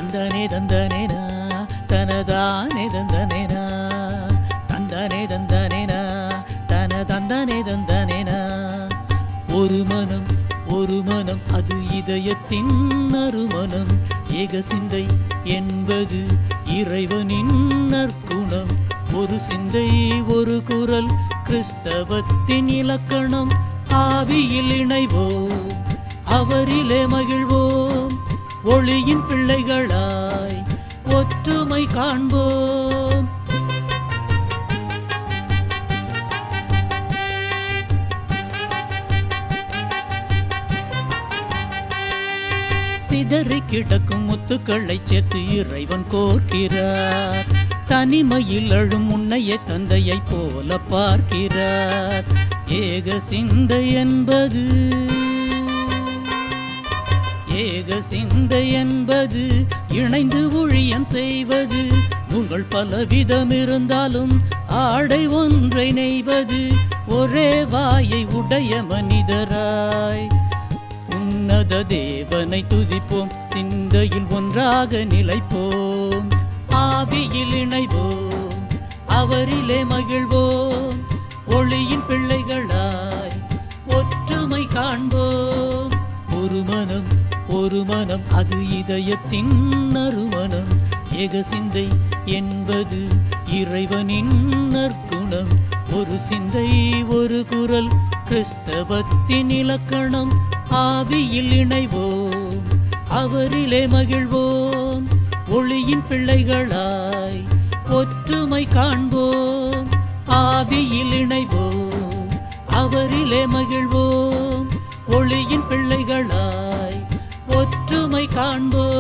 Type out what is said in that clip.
தந்தனே தந்தனேனா தனதானே தந்தனேனா தந்தனே தந்தனேனா தன தந்தனே தந்தனேனா. ஒரு மனம் அது இதயத்தின் நறுமணம். ஏக சிந்தை என்பது இறைவனின் நற்குணம். ஒரு சிந்தை ஒரு குரல் கிறிஸ்தவத்தின் இலக்கணம். ஆவியில் இணைவோம், அவரிலே மகிழ்வோம், ஒளியின் பிள்ளைகளாய் ஒற்றுமை காண்போம். சிதறி கிடக்கும் முத்துக்களை சேர்த்து இறைவன் கோர்க்கிறார். தனிமையில் அழும் உன்னையே தந்தையை போல பார்க்கிறார். ஏக சிந்தை என்பது இணைந்து ஊழியம் செய்வது. நூல்கள் பலவிதம் இருந்தாலும் ஆடை ஒன்றை நெய்வது. ஒரே வாயை உடைய மனிதராய் உன்னத தேவனை துதிப்போம். சிந்தையில் ஒன்றாக நிலைப்போம், ஆவியில் இணைவோம், அவரிலே மகிழ்வோம், ஒளியின் பிள்ளைகளாய் ஒற்றுமை காண்போம். ஒரு மனம் அது இதயத்தின் நறுமணம். ஏக சிந்தை என்பது இறைவனின் நற்குணம். ஒரு சிந்தை ஒரு குரல் கிறிஸ்தவத்தின் இலக்கணம். ஆவியில் இணைவோம், அவரிலே மகிழ்வோம், ஒளியின் பிள்ளைகளாய் ஒற்றுமை காண்போம். ஆவியில் இணைவோம், அவரிலே மகிழ்வோம், ஒளியின் பிள்ளைகளாய் ஒற்றுமை காண்போம்.